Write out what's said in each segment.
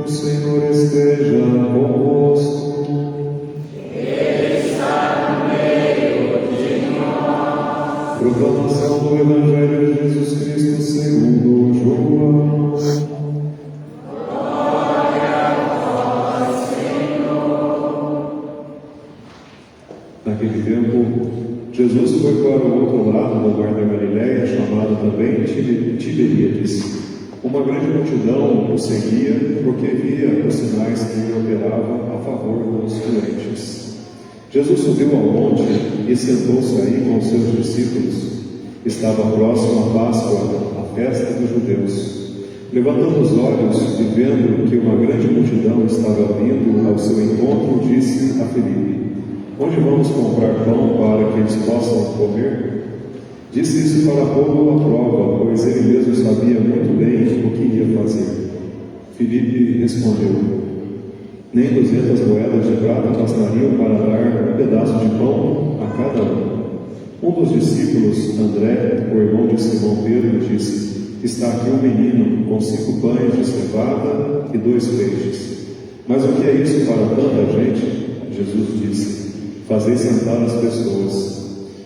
O Senhor esteja convosco. Ele está no meio de nós. Proclamação do Evangelho de Jesus Cristo segundo João. Glória a vós, Senhor. Naquele tempo, Jesus foi para o outro lado do mar da Galileia, chamado também Tiberíades. Uma grande multidão o seguia, porque via os sinais que ele operava a favor dos doentes. Jesus subiu ao monte e sentou-se aí com os seus discípulos. Estava próximo à Páscoa, a festa dos judeus. Levantando os olhos e vendo que uma grande multidão estava vindo ao seu encontro, disse a Filipe: Onde vamos comprar pão para que eles possam comer? Disse isso para pô-lo à prova, pois ele mesmo sabia muito bem o que ia fazer. Filipe respondeu: Nem 200 moedas de prata bastariam para dar um pedaço de pão a cada um. Um dos discípulos, André, o irmão de Simão Pedro, disse: Está aqui um menino com 5 pães de cevada e 2 peixes. Mas o que é isso para tanta gente? Jesus disse: Fazei sentar as pessoas.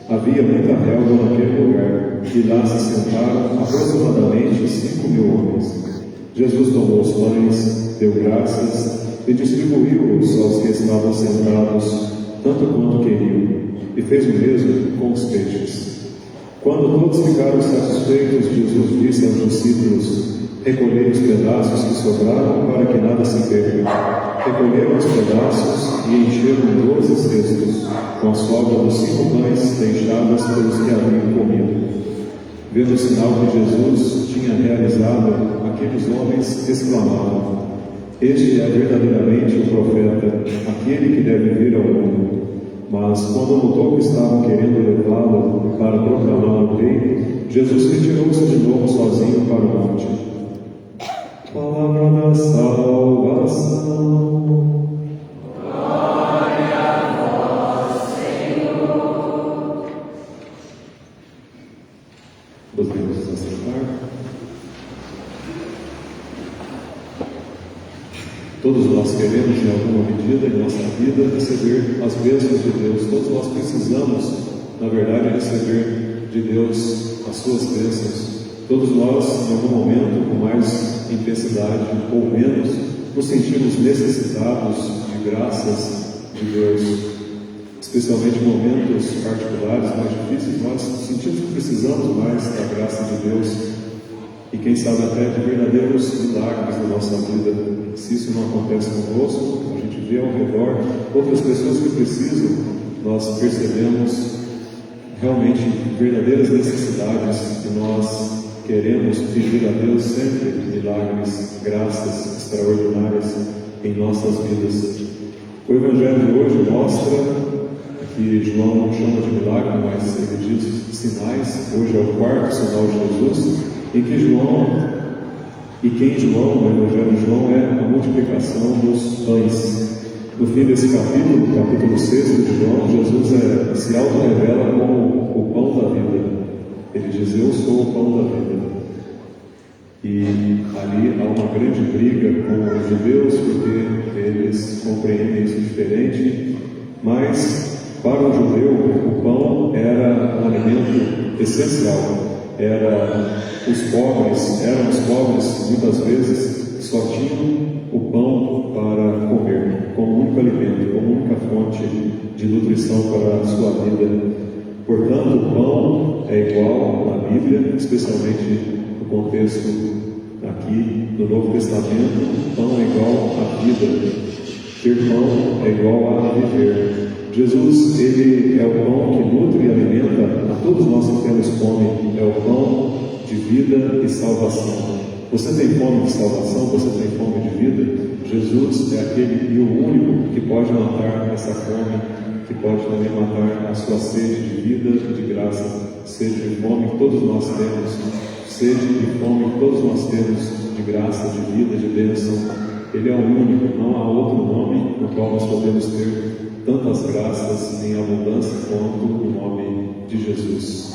Havia muita relva naquele lugar, e lá se sentaram aproximadamente 5.000 homens. Jesus tomou os pães, deu graças e distribuiu-os aos que estavam sentados, tanto quanto queriam, e fez o mesmo com os peixes. Quando todos ficaram satisfeitos, Jesus disse aos discípulos: Recolhei os pedaços que sobraram para que nada se perca. Recolheram os pedaços e encheram 12 cestos, com a sobra dos 5 pães deixadas pelos que haviam comido. Vendo o sinal que Jesus tinha realizado, aqueles homens exclamavam: Este é verdadeiramente o profeta, aquele que deve vir ao mundo. Mas quando notou que estavam querendo levá-lo para proclamá-lo rei, Jesus retirou-se de novo sozinho para o monte. Palavra da salvação. Glória a vós, Senhor. Podemos nos assentar. Todos nós queremos, em alguma medida, em nossa vida, receber as bênçãos de Deus. Todos nós precisamos, na verdade, receber de Deus as suas bênçãos. Todos nós, em algum momento, com mais intensidade ou menos, nos sentimos necessitados de graças de Deus. Especialmente em momentos particulares mais difíceis, nós sentimos que precisamos mais da graça de Deus. E quem sabe até de verdadeiros milagres na nossa vida. Se isso não acontece conosco, a gente vê ao redor outras pessoas que precisam, nós percebemos realmente verdadeiras necessidades e nós queremos pedir a Deus sempre milagres, graças extraordinárias em nossas vidas. O Evangelho de hoje mostra que João não chama de milagre, mas ele diz sinais. Hoje é o 4º sinal de Jesus, em que João, no Evangelho de João, é a multiplicação dos pães. No fim desse capítulo, capítulo 6 de João, Jesus se auto-revela como o pão da vida. Ele diz: Eu sou o pão da vida. E ali há uma grande briga com os judeus, porque eles compreendem isso diferente. Mas, para o judeu, o pão era um alimento essencial. Eram os pobres, muitas vezes, que só tinham o pão para comer, como único alimento, como única fonte de nutrição para a sua vida. Portanto, o pão é igual na Bíblia, especialmente no contexto aqui do Novo Testamento. O pão é igual à vida. Ter pão é igual a viver. Jesus, ele é o pão que nutre e alimenta a todos nós que temos fome. É o pão de vida e salvação. Você tem fome de salvação? Você tem fome de vida? Jesus é aquele e o único que pode matar essa fome, que pode também matar a sua sede de vida e de graça. Sede de fome que todos nós temos, sede de fome que todos nós temos, de graça, de vida, de bênção. Ele é o único, não há outro nome no qual nós podemos ter tantas graças em abundância quanto o nome de Jesus.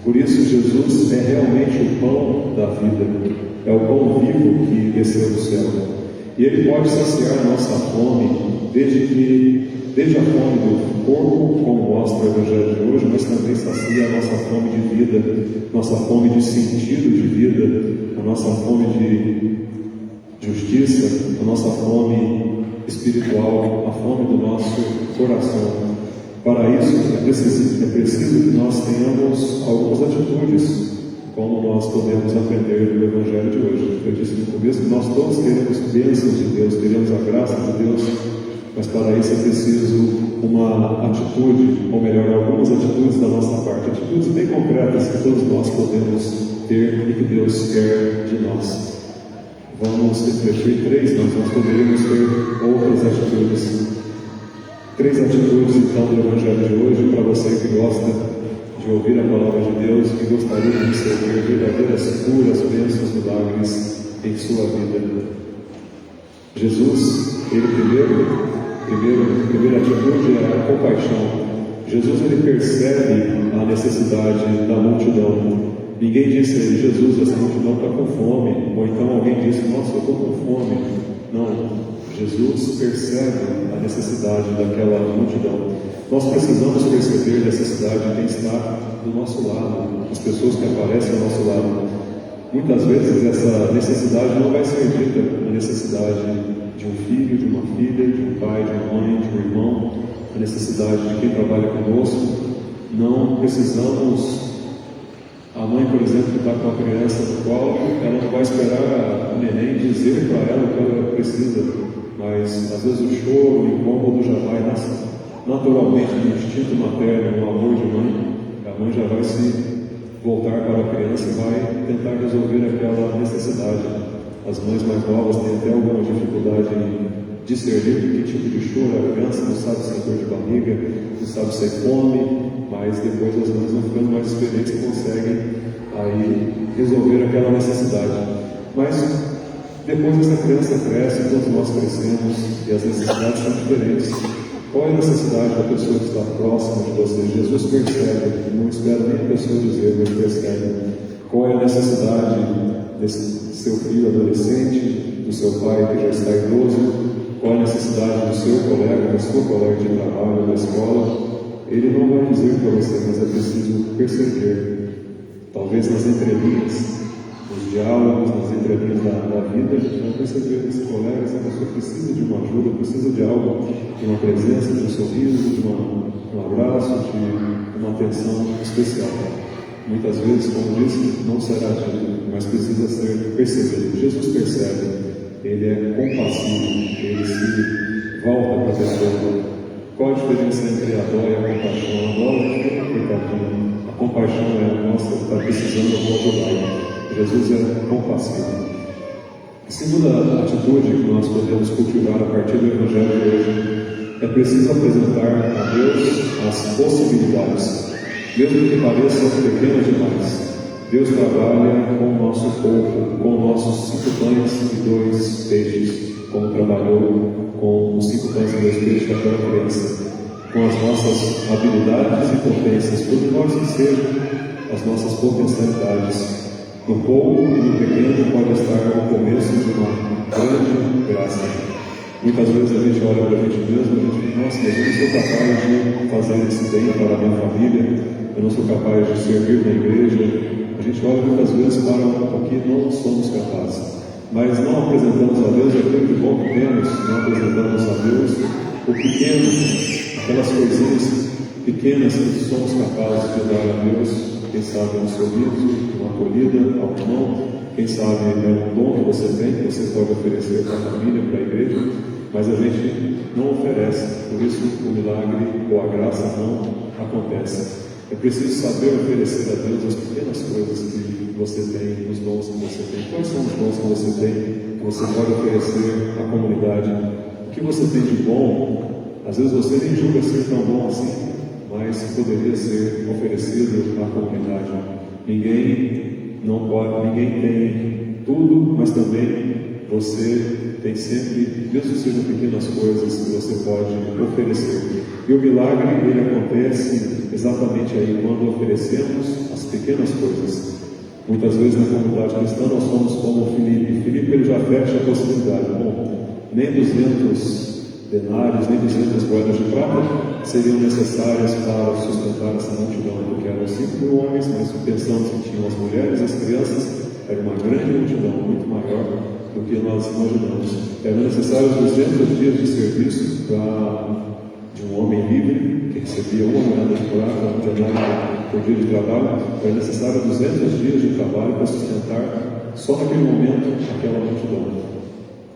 Por isso, Jesus é realmente o pão da vida, é o pão vivo que desceu do céu. E Ele pode saciar a nossa fome, desde a fome do corpo, como mostra o Evangelho de hoje, mas também sacia a nossa fome de vida, nossa fome de sentido de vida, a nossa fome de justiça, a nossa fome espiritual, a fome do nosso coração. Para isso, é preciso que nós tenhamos algumas atitudes, como nós podemos aprender do Evangelho de hoje. Eu disse no começo que nós todos queremos bênçãos de Deus, queremos a graça de Deus, mas para isso é preciso uma atitude, ou melhor, algumas atitudes da nossa parte, atitudes bem concretas que todos nós podemos ter e que Deus quer de nós. Vamos refletir três, mas nós poderíamos ter outras atitudes. Três atitudes, então, do Evangelho de hoje, para você que gosta de ouvir a palavra de Deus, que gostaria de receber verdadeiras curas, bênçãos, milagres em sua vida. Jesus, ele primeira atitude é a compaixão. Jesus, ele percebe a necessidade da multidão. Ninguém disse a ele: Jesus, essa multidão está com fome. Ou então alguém disse: nossa, eu estou com fome. Não. Jesus percebe a necessidade daquela multidão. Nós precisamos perceber a necessidade de quem está do nosso lado, as pessoas que aparecem ao nosso lado. Muitas vezes essa necessidade não vai ser dita, a necessidade de um filho, de uma filha, de um pai, de uma mãe, de um irmão, a necessidade de quem trabalha conosco. Não precisamos. A mãe, por exemplo, que está com a criança no colo, ela não vai esperar o neném dizer para ela o que ela precisa, mas às vezes o choro, o incômodo já vai naturalmente no instinto materno, no amor de mãe. A mãe já vai se voltar para a criança e vai tentar resolver aquela necessidade. As mães mais novas têm até alguma dificuldade em discernir que tipo de choro a criança, não sabe se é dor de barriga, não sabe se é fome, mas depois as mães vão ficando mais experientes e conseguem aí resolver aquela necessidade. Mas depois essa criança cresce, todos nós crescemos e as necessidades são diferentes. Qual é a necessidade da pessoa que está próxima de você? Jesus percebe, não espera nem a pessoa dizer, mas percebe. Qual é a necessidade desse seu filho adolescente, do seu pai que já está idoso? Qual é a necessidade do seu colega, da sua colega de trabalho, da escola? Ele não vai dizer para você, mas é preciso perceber. Talvez nas entrelinhas, nos diálogos, nas entrelinhas da vida, a gente vai perceber que esse colega, essa pessoa precisa de uma ajuda, precisa de algo, de uma presença, de um sorriso, de um abraço, de uma atenção especial. Muitas vezes, como disse, não será dito, mas precisa ser percebido. Jesus percebe, ele é compassivo, ele se volta para a pessoa. Qual a diferença entre a dó e a compaixão? A dó é coitadinho, a compaixão é, nossa, está precisando, eu vou ajudar. Jesus é compassivo. A segunda atitude que nós podemos cultivar a partir do Evangelho de hoje é preciso apresentar a Deus as possibilidades, mesmo que pareçam pequenas demais. Deus trabalha com o nosso corpo, com nossos 5 pães e 2 peixes, como trabalhou com os 5 pães e 2 peixes daquela criança, com as nossas habilidades e potências, por menores que sejam as nossas potencialidades. No pouco e no pequeno pode estar o começo de uma grande graça. Muitas vezes a gente olha para a gente mesmo e a gente diz: nossa, mas eu não sou capaz de fazer esse bem para a minha família, eu não sou capaz de servir na igreja. A gente olha muitas vezes para o que não somos capazes, mas não apresentamos a Deus aquilo de bom que temos, não apresentamos a Deus o pequeno, aquelas coisinhas pequenas que somos capazes de dar a Deus. Quem sabe um sorriso, uma acolhida ao irmão, quem sabe é um dom que você tem, que você pode oferecer para a família, para a igreja, mas a gente não oferece, por isso o milagre ou a graça não acontece. É preciso saber oferecer a Deus as pequenas coisas que você tem, os dons que você tem. Quais são os dons que você tem, que você pode oferecer à comunidade? O que você tem de bom, às vezes você nem julga ser tão bom assim, mas poderia ser oferecido à comunidade. Ninguém tem tudo, mas também você tem sempre, mesmo que sejam pequenas coisas, que você pode oferecer. E o milagre, ele acontece exatamente aí, quando oferecemos as pequenas coisas. Muitas vezes na comunidade cristã nós somos como Filipe. Filipe, ele já fecha a possibilidade. Bom, nem 200 denários, nem 200 moedas de prata seriam necessárias para sustentar essa multidão, porque eram 5.000 homens, mas pensando que tinham as mulheres e as crianças, era uma grande multidão, muito maior do que nós imaginamos. Eram necessários 200 dias de serviço de um homem livre, que recebia uma moeda de prata, um denário por dia de trabalho. Era necessário 200 dias de trabalho para sustentar, só naquele momento, aquela multidão.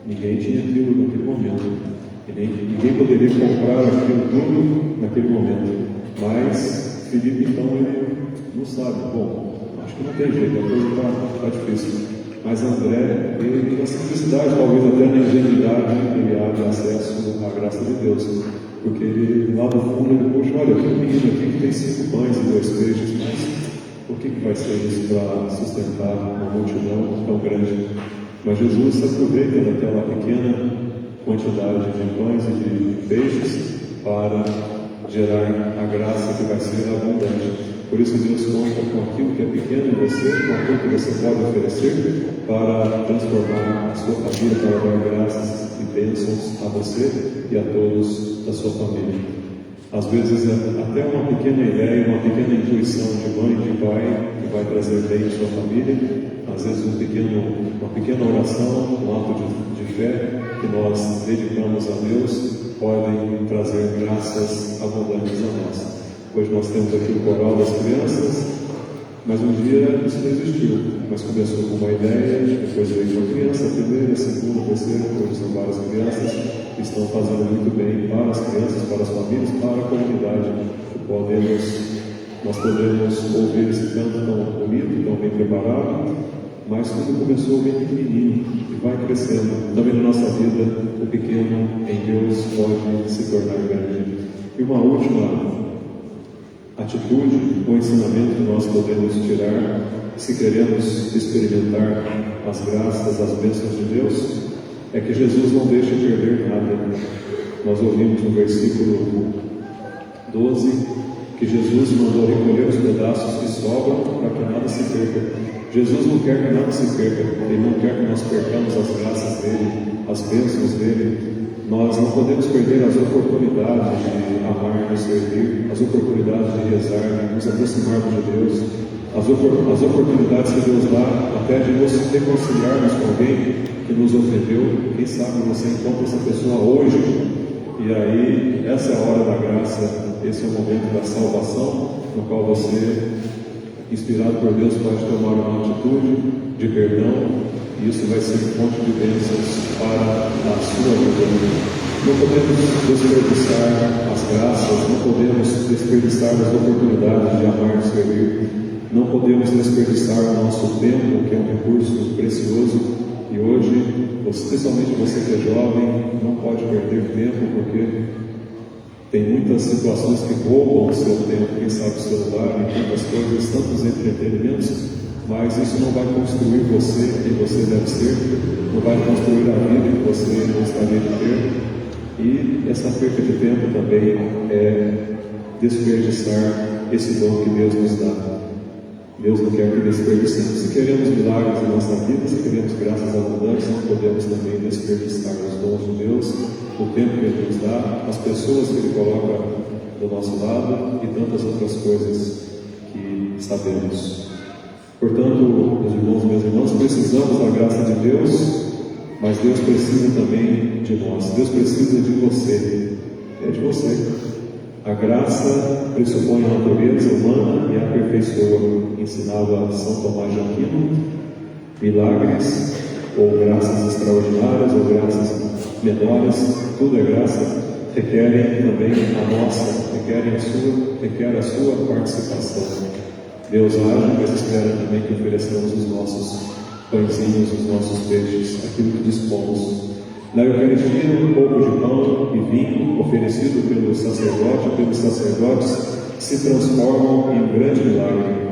Ninguém tinha aquilo naquele momento. Ninguém poderia comprar aquilo tudo naquele momento. Mas Filipe, então, ele não sabe. Bom, acho que não tem jeito, a coisa está difícil. Mas André, ele, na simplicidade, talvez até na ingenuidade, ele abre acesso à graça de Deus. Porque ele, lá no fundo, ele, poxa, olha, tem um menino aqui que tem 5 pães e 2 peixes, mas o que vai ser isso para sustentar uma multidão tão grande? Mas Jesus se aproveita daquela pequena quantidade de pães e de peixes para gerar a graça que vai ser abundante. Por isso Deus conta com aquilo que é pequeno em você, com aquilo que você pode oferecer para transformar a sua família, para dar graças e bênçãos a você e a todos da sua família. Às vezes até uma pequena ideia, uma pequena intuição de mãe e de pai que vai trazer bem a sua família, às vezes uma pequena oração, um ato de fé que nós dedicamos a Deus, podem trazer graças abundantes a nós. Hoje nós temos aqui o coral das crianças, mas um dia isso não existiu, mas começou com uma ideia, depois veio uma criança, a primeira, a segunda, a terceira, hoje são várias crianças que estão fazendo muito bem para as crianças, para as famílias, para a comunidade. Nós podemos ouvir esse canto tão bonito, tão bem preparado, mas tudo começou bem pequenininho e vai crescendo. Também na nossa vida, o pequeno em Deus pode se tornar grande. E uma última atitude, um ensinamento que nós podemos tirar, se queremos experimentar as graças, as bênçãos de Deus, é que Jesus não deixa perder nada. Nós ouvimos no versículo 12 que Jesus mandou recolher os pedaços que sobram para que nada se perca. Jesus não quer que nada se perca, Ele não quer que nós percamos as graças dEle, as bênçãos dEle. Nós não podemos perder as oportunidades de amar e servir, as oportunidades de rezar, de nos aproximarmos de Deus, as oportunidades que Deus dá até de nos reconciliarmos com alguém que nos ofendeu. Quem sabe você encontra essa pessoa hoje, e aí essa é a hora da graça, esse é o momento da salvação, no qual você, inspirado por Deus, pode tomar uma atitude de perdão, e isso vai ser fonte de bênçãos para a sua vida. Não podemos desperdiçar as graças, não podemos desperdiçar as oportunidades de amar e servir, não podemos desperdiçar o nosso tempo, que é um recurso precioso, e hoje, especialmente você que é jovem, não pode perder tempo, porque tem muitas situações que roubam o seu tempo, quem sabe o celular, e tantas coisas, tantos entretenimentos, mas isso não vai construir você quem você deve ser, não vai construir a vida que você gostaria de ter, e essa perda de tempo também é desperdiçar esse dom que Deus nos dá. Deus não quer que desperdicemos. Se queremos milagres em nossa vida, se queremos graças abundantes, não podemos também desperdiçar os dons de Deus, o tempo que Ele nos dá, as pessoas que Ele coloca do nosso lado e tantas outras coisas que sabemos. Portanto, meus irmãos e minhas irmãs, precisamos da graça de Deus, mas Deus precisa também de nós. Deus precisa de você. É de você. A graça pressupõe a natureza humana e a aperfeiçoa. Ensinava São Tomás de Aquino, milagres, ou graças extraordinárias, ou graças menores, tudo é graça, requerem também a nossa, requer a sua participação. Deus age, mas espera também que ofereçamos os nossos pãezinhos, os nossos peixes, aquilo que dispomos. Na Eucaristia, um pouco de pão e vinho oferecido pelo sacerdote, pelos sacerdotes, se transformam em um grande milagre.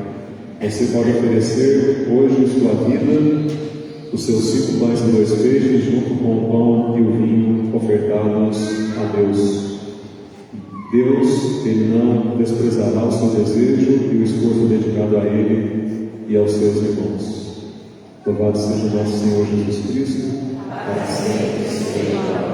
Você pode oferecer hoje sua vida, os seus 5 pães e 2 peixes, junto com o pão e o vinho ofertados a Deus. Deus, Ele não desprezará o seu desejo e o esforço dedicado a Ele e aos seus irmãos. Louvado seja nosso Senhor Jesus Cristo. para sempre seja